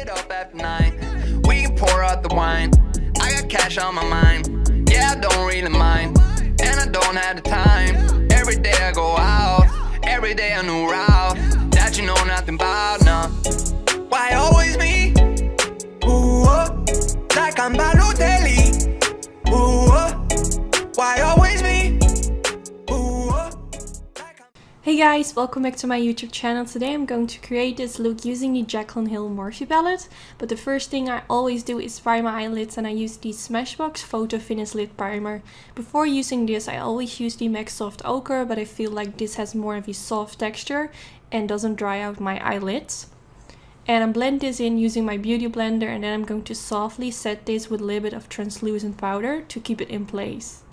it up after 9. We can pour out the wine. I got cash on my mind. Yeah, I don't really mind. And I don't have the time. Every day I go out. Every day a new route that you know nothing about, no. Why always me? Ooh, like I'm Balotelli. Ooh, why always me? Ooh, Hey guys, welcome back to my YouTube channel. Today I'm going to create this look using the Jaclyn Hill Morphe palette. But the first thing I always do is prime my eyelids, and I use the Smashbox Photo Finish Lid Primer. Before using this I always use the MAC Soft Ochre, but I feel like this has more of a soft texture and doesn't dry out my eyelids. And I blend this in using my beauty blender, and then I'm going to softly set this with a little bit of translucent powder to keep it in place.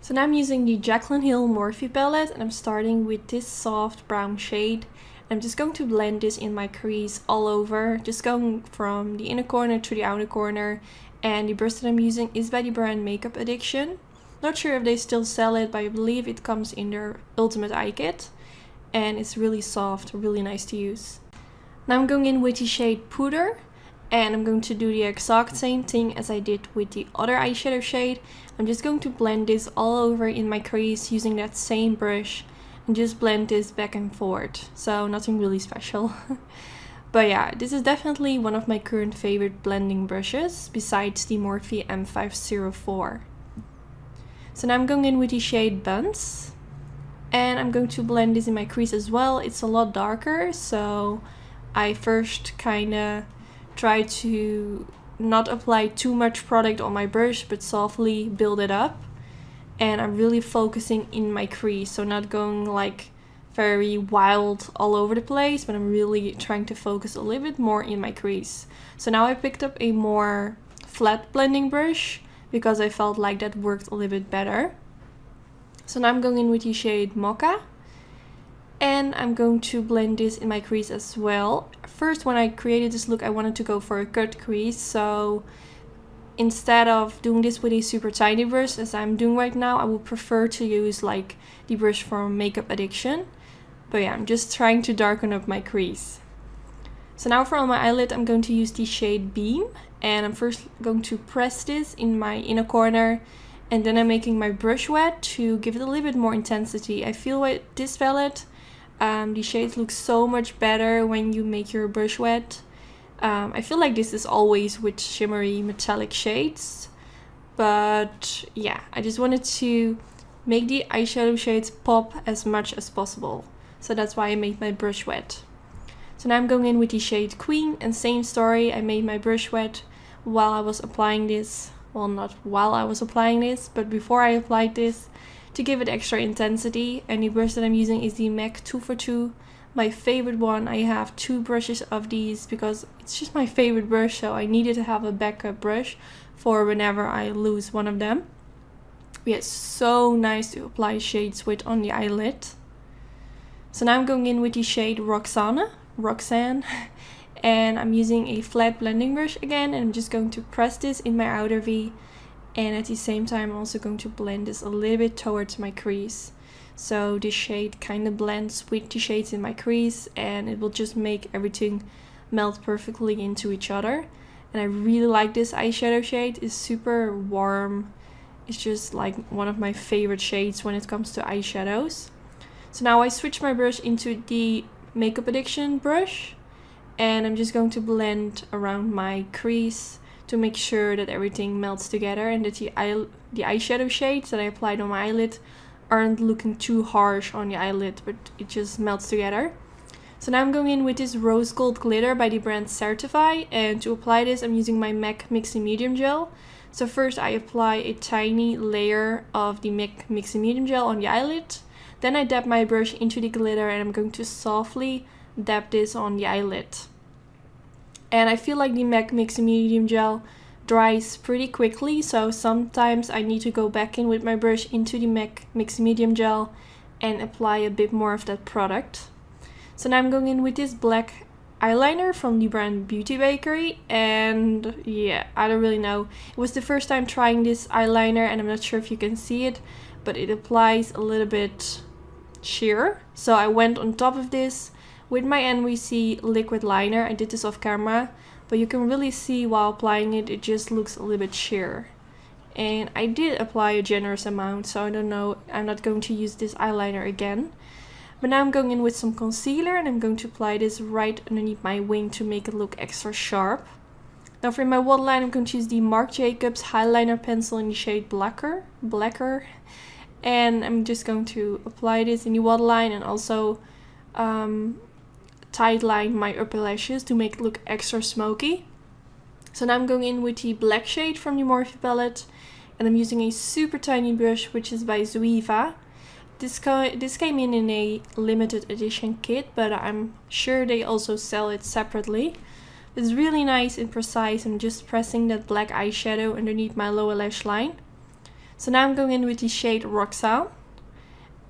So now I'm using the Jaclyn Hill Morphe palette, and I'm starting with this soft brown shade. I'm just going to blend this in my crease all over, just going from the inner corner to the outer corner. And the brush that I'm using is by the brand Makeup Addiction. Not sure if they still sell it, but I believe it comes in their Ultimate Eye Kit. And it's really soft, really nice to use. Now I'm going in with the shade Puder. And I'm going to do the exact same thing as I did with the other eyeshadow shade. I'm just going to blend this all over in my crease using that same brush. And just blend this back and forth. So nothing really special. But yeah, this is definitely one of my current favorite blending brushes, besides the Morphe M504. So now I'm going in with the shade Buns. And I'm going to blend this in my crease as well. It's a lot darker, so I first kinda try to not apply too much product on my brush, but softly build it up. And I'm really focusing in my crease, so not going like very wild all over the place, but I'm really trying to focus a little bit more in my crease. So now I picked up a more flat blending brush because I felt like that worked a little bit better. So now I'm going in with the shade Mocha. And I'm going to blend this in my crease as well. First, when I created this look, I wanted to go for a cut crease. So instead of doing this with a super tiny brush, as I'm doing right now, I would prefer to use like the brush from Makeup Addiction. But yeah, I'm just trying to darken up my crease. So now for on my eyelid, I'm going to use the shade Beam. And I'm first going to press this in my inner corner. And then I'm making my brush wet to give it a little bit more intensity. I feel with this palette, the shades look so much better when you make your brush wet. I feel like this is always with shimmery metallic shades. But yeah, I just wanted to make the eyeshadow shades pop as much as possible. So that's why I made my brush wet. So now I'm going in with the shade Queen, and same story. I made my brush wet while I was applying this. Well, not while I was applying this, but before I applied this, to give it extra intensity. And the brush that I'm using is the MAC 242, my favorite one. I have two brushes of these because it's just my favorite brush, so I needed to have a backup brush for whenever I lose one of them. Yeah, it's so nice to apply shades with on the eyelid. So now I'm going in with the shade Roxanne, and I'm using a flat blending brush again, and I'm just going to press this in my outer V. And at the same time, I'm also going to blend this a little bit towards my crease. So this shade kind of blends with the shades in my crease, and it will just make everything melt perfectly into each other. And I really like this eyeshadow shade. It's super warm. It's just like one of my favorite shades when it comes to eyeshadows. So now I switch my brush into the Makeup Addiction brush. And I'm just going to blend around my crease to make sure that everything melts together and that the eyeshadow shades that I applied on my eyelid aren't looking too harsh on the eyelid, but it just melts together. So now I'm going in with this rose gold glitter by the brand Certify, and to apply this I'm using my MAC Mixy Medium Gel. So first I apply a tiny layer of the MAC Mixy Medium Gel on the eyelid, then I dab my brush into the glitter, and I'm going to softly dab this on the eyelid. And I feel like the MAC Mixy Medium Gel dries pretty quickly, so sometimes I need to go back in with my brush into the MAC Mixy Medium Gel and apply a bit more of that product. So now I'm going in with this black eyeliner from the brand Beauty Bakery, and yeah, I don't really know. It was the first time trying this eyeliner, and I'm not sure if you can see it, but it applies a little bit sheer. So I went on top of this With my NYC liquid liner, I did this off camera, but you can really see while applying it, it just looks a little bit sheer. And I did apply a generous amount, so I don't know, I'm not going to use this eyeliner again. But now I'm going in with some concealer and I'm going to apply this right underneath my wing to make it look extra sharp. Now for my waterline, I'm going to use the Marc Jacobs Highliner Pencil in the shade Blacker. And I'm just going to apply this in the waterline and also tight line my upper lashes to make it look extra smoky. So now I'm going in with the black shade from the Morphe palette, and I'm using a super tiny brush, which is by Zoeva. This came in a limited edition kit, but I'm sure they also sell it separately. It's really nice and precise. I'm just pressing that black eyeshadow underneath my lower lash line. So now I'm going in with the shade Roxanne,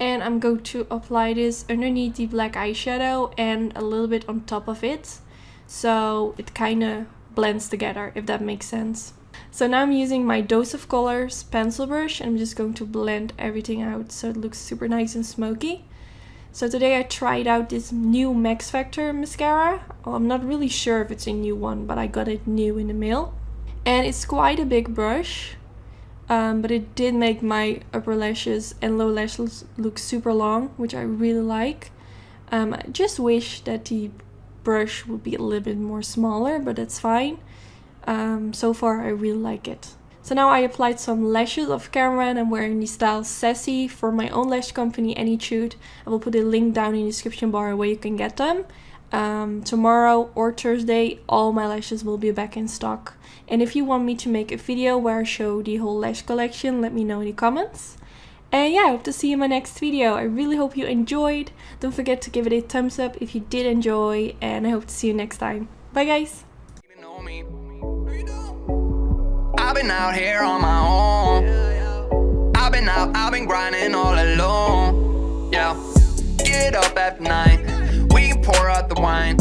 and I'm going to apply this underneath the black eyeshadow and a little bit on top of it, so it kind of blends together, if that makes sense. So now I'm using my Dose of Colors pencil brush and I'm just going to blend everything out so it looks super nice and smoky. So today I tried out this new Max Factor mascara. Well, I'm not really sure if it's a new one, but I got it new in the mail. And it's quite a big brush, but it did make my upper lashes and lower lashes look super long, which I really like. I just wish that the brush would be a little bit more smaller, but that's fine. So far I really like it. So now I applied some lashes off camera and I'm wearing the style Sassy for my own lash company Anytude. I will put a link down in the description bar where you can get them. Tomorrow or Thursday all my lashes will be back in stock. And if you want me to make a video where I show the whole lash collection, let me know in the comments. And yeah, I hope to see you in my next video. I really hope you enjoyed. Don't forget to give it a thumbs up if you did enjoy, and I hope to see you next time. Bye guys! I've been out here on my own. I've been grinding all alone. Yeah, get up after 9. We can pour out the wine.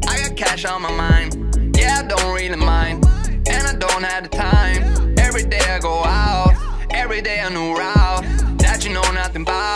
I got cash on my mind. Yeah, I don't really mind, and I don't have the time. Every day I go out, every day a new route that you know nothing about.